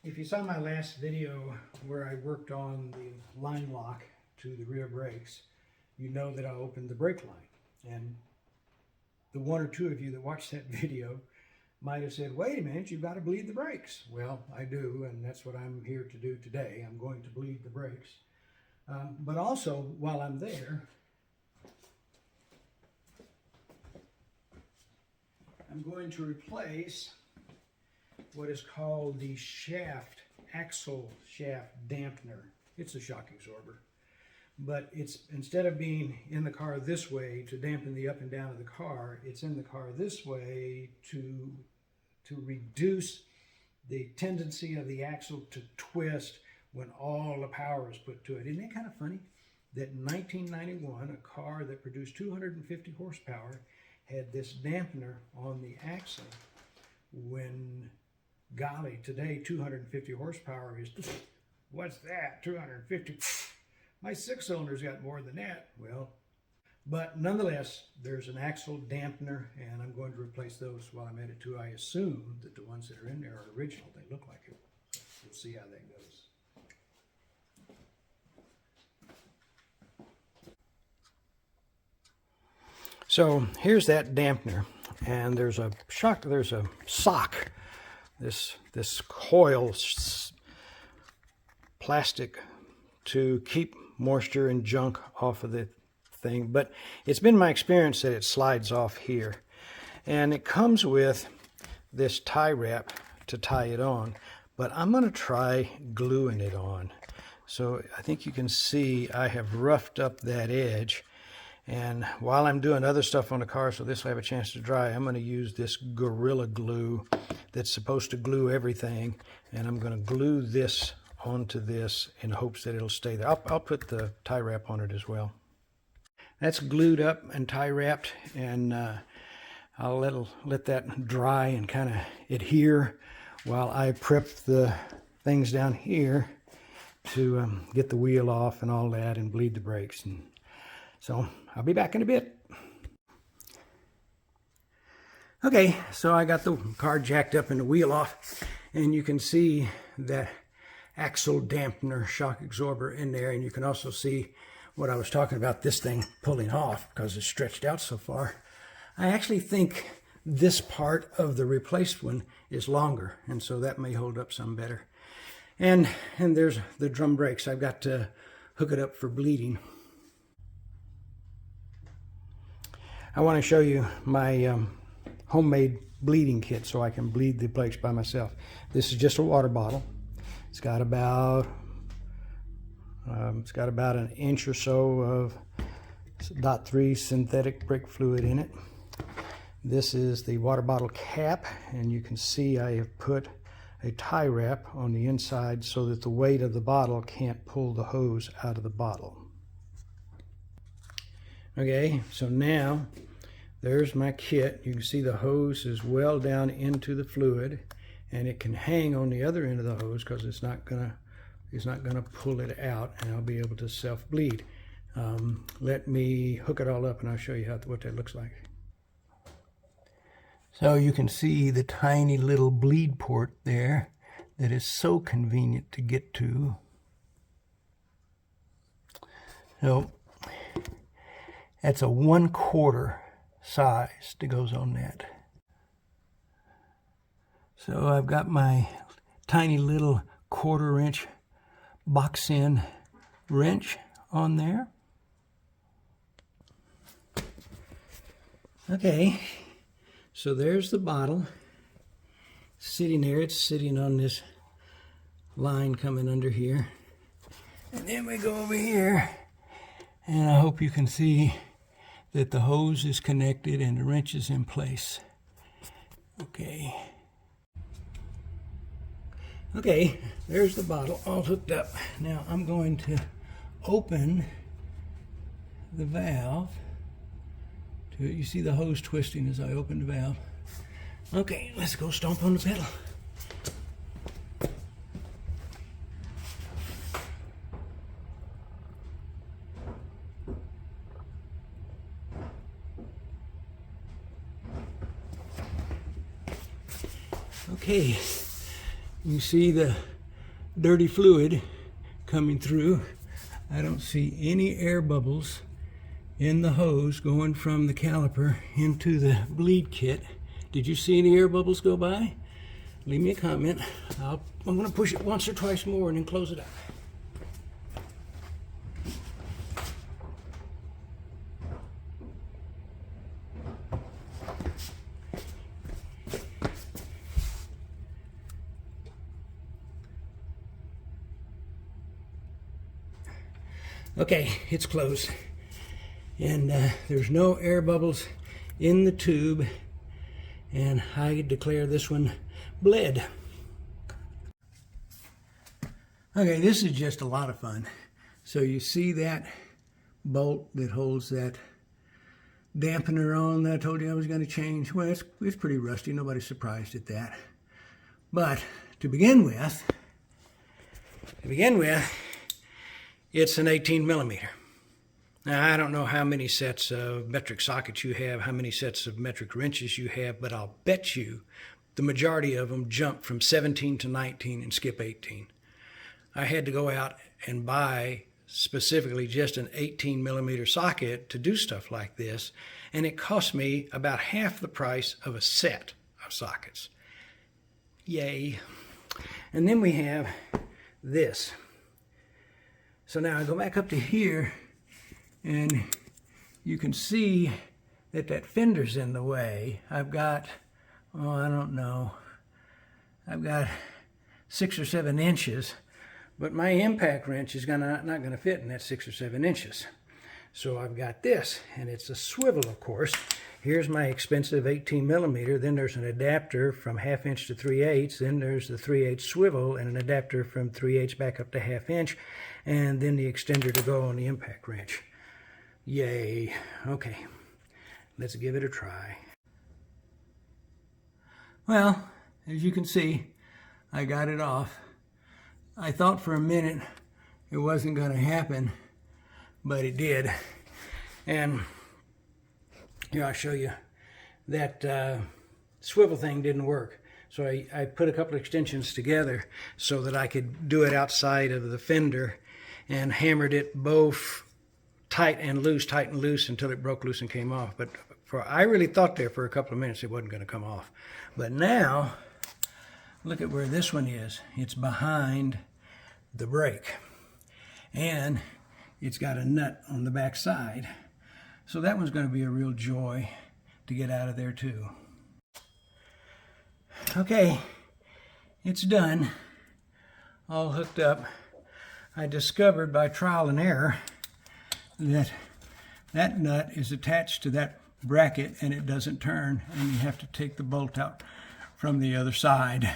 if you saw my last video where I worked on the line lock to the rear brakes, you know that I opened the brake line. And the one or two of you that watched that video might have said, wait a minute, you've got to bleed the brakes. Well, I do, and that's what I'm here to do today. I'm going to bleed the brakes. But also, while I'm there, I'm going to replace what is called the axle shaft dampener. It's a shock absorber. But it's, instead of being in the car this way to dampen the up and down of the car, it's in the car this way to reduce the tendency of the axle to twist when all the power is put to it. Isn't it kind of funny that in 1991, a car that produced 250 horsepower had this dampener on the axle, when, golly, today 250 horsepower is, what's that, 250? My six-cylinder's got more than that. Well, but nonetheless, there's an axle dampener, and I'm going to replace those while I'm at it too. I assume that the ones that are in there are original. They look like it. We'll see how that goes. So here's that dampener, and there's a sock, this coil plastic to keep moisture and junk off of the thing, but it's been my experience that it slides off here, and it comes with this tie wrap to tie it on, but I'm going to try gluing it on. So I think you can see I have roughed up that edge, and while I'm doing other stuff on the car so this will have a chance to dry, I'm going to use this Gorilla Glue that's supposed to glue everything, and I'm going to glue this onto this in hopes that it'll stay there. I'll put the tie wrap on it as well. That's glued up and tie wrapped, and I'll let that dry and kind of adhere while I prep the things down here to get the wheel off and all that and bleed the brakes. And so I'll be back in a bit. Okay, so I got the car jacked up and the wheel off, and you can see that axle dampener shock absorber in there, and you can also see what I was talking about, this thing pulling off because it's stretched out so far. I actually think this part of the replaced one is longer, and so that may hold up some better. And there's the drum brakes. I've got to hook it up for bleeding. I want to show you my homemade bleeding kit so I can bleed the brakes by myself. This is just a water bottle. It's got about an inch or so of .3 synthetic brake fluid in it. This is the water bottle cap, and you can see I have put a tie wrap on the inside so that the weight of the bottle can't pull the hose out of the bottle. Okay, so now there's my kit. You can see the hose is well down into the fluid, and it can hang on the other end of the hose because it's not gonna pull it out, and I'll be able to self-bleed. Let me hook it all up and I'll show you what that looks like. So you can see the tiny little bleed port there that is so convenient to get to. So that's a 1/4 size that goes on that. So I've got my tiny little 1/4 inch box-in wrench on there. Okay, so there's the bottle sitting there. It's sitting on this line coming under here. And then we go over here, and I hope you can see that the hose is connected and the wrench is in place. Okay. Okay, there's the bottle all hooked up. Now I'm going to open the valve. You see the hose twisting as I open the valve. Okay, let's go stomp on the pedal. Okay, You see the dirty fluid coming through. I don't see any air bubbles in the hose going from the caliper into the bleed kit. Did you see any air bubbles go by? Leave me a comment. I'm going to push it once or twice more and then close it up. Okay, it's closed. And there's no air bubbles in the tube. And I declare this one bled. Okay, this is just a lot of fun. So you see that bolt that holds that dampener on that I told you I was going to change? Well, it's pretty rusty. Nobody's surprised at that. But to begin with, it's an 18 millimeter. Now, I don't know how many sets of metric sockets you have, how many sets of metric wrenches you have, but I'll bet you the majority of them jump from 17 to 19 and skip 18. I had to go out and buy specifically just an 18 millimeter socket to do stuff like this, and it cost me about half the price of a set of sockets. Yay. And then we have this. So now I go back up to here, and you can see that that fender's in the way. I've got, oh, I don't know, I've got 6 or 7 inches, but my impact wrench is not going to fit in that 6 or 7 inches. So I've got this, and it's a swivel, of course. Here's my expensive 18 millimeter. Then there's an adapter from 1/2 inch to 3/8. Then there's the 3/8 swivel and an adapter from 3/8 back up to 1/2 inch. And then the extender to go on the impact wrench. Yay. Okay, let's give it a try. Well, as you can see, I got it off. I thought for a minute it wasn't going to happen, but it did. And here, I'll show you that swivel thing didn't work. So I put a couple of extensions together so that I could do it outside of the fender, and hammered it both tight and loose until it broke loose and came off. But I really thought there for a couple of minutes it wasn't going to come off. But now, look at where this one is. It's behind the brake. And it's got a nut on the back side. So that one's going to be a real joy to get out of there too. Okay, it's done. All hooked up. I discovered by trial and error that that nut is attached to that bracket and it doesn't turn, and you have to take the bolt out from the other side.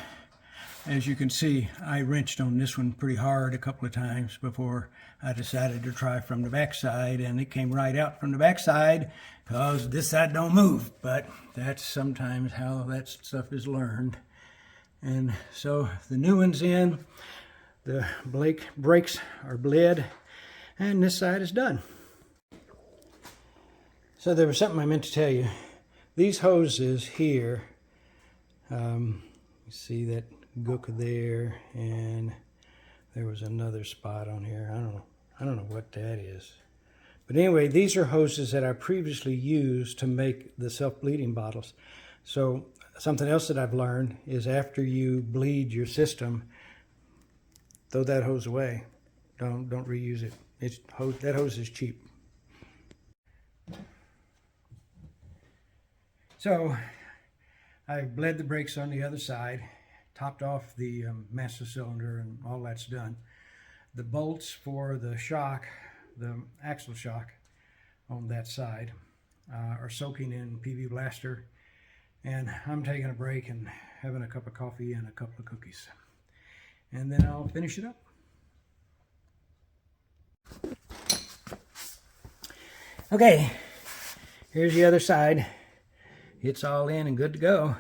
As you can see, I wrenched on this one pretty hard a couple of times before I decided to try from the back side, and it came right out from the back side because this side don't move. But that's sometimes how that stuff is learned. And so the new one's in, the brakes are bled, and this side is done. So there was something I meant to tell you. These hoses here, you see that gook there, and there was another spot on here. I don't know what that is. But anyway, these are hoses that I previously used to make the self-bleeding bottles. So something else that I've learned is after you bleed your system, throw that hose away. Don't reuse it. That hose is cheap. So I bled the brakes on the other side, topped off the master cylinder, and all that's done. The bolts for the shock, the axle shock on that side, are soaking in PV Blaster, and I'm taking a break and having a cup of coffee and a couple of cookies. And then I'll finish it up. Okay, here's the other side. It's all in and good to go.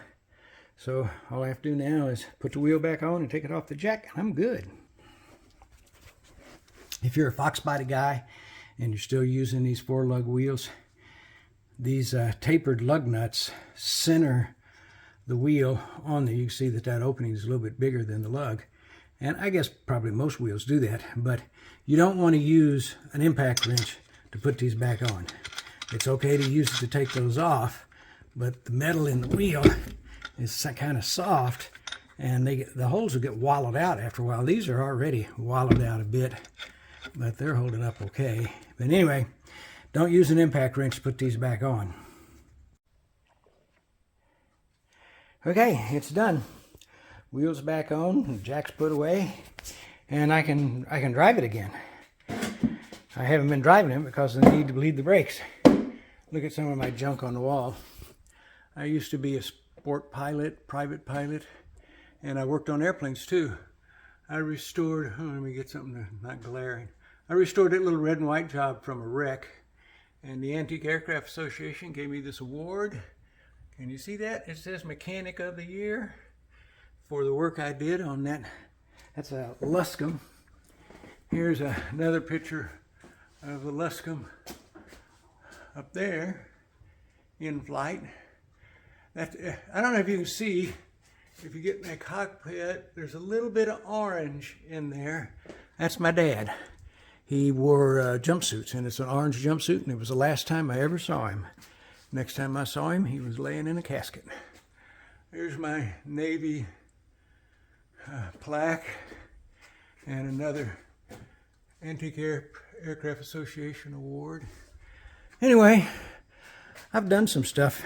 So all I have to do now is put the wheel back on and take it off the jack, and I'm good. If you're a Fox body guy and you're still using these 4-lug wheels, these tapered lug nuts center the wheel on there, you can see that that opening is a little bit bigger than the lug. And I guess probably most wheels do that, but you don't want to use an impact wrench to put these back on. It's okay to use it to take those off, but the metal in the wheel is kind of soft, and the holes will get wallowed out after a while. These are already wallowed out a bit, but they're holding up okay. But anyway, don't use an impact wrench to put these back on. Okay, it's done. Wheels back on, jack's put away, and I can drive it again. I haven't been driving it because I need to bleed the brakes. Look at some of my junk on the wall. I used to be a sport pilot, private pilot, and I worked on airplanes too. I restored, let me get something that's not glaring. I restored that little red and white job from a wreck, and the Antique Aircraft Association gave me this award. Can you see that? It says Mechanic of the Year for the work I did on that. That's a Luscombe. Here's another picture of the Luscombe up there in flight. I don't know if you can see, if you get in that cockpit, there's a little bit of orange in there. That's my dad. He wore jumpsuits, and it's an orange jumpsuit, and it was the last time I ever saw him. Next time I saw him, he was laying in a casket. Here's my Navy plaque and another Antique Aircraft Association award. Anyway, I've done some stuff.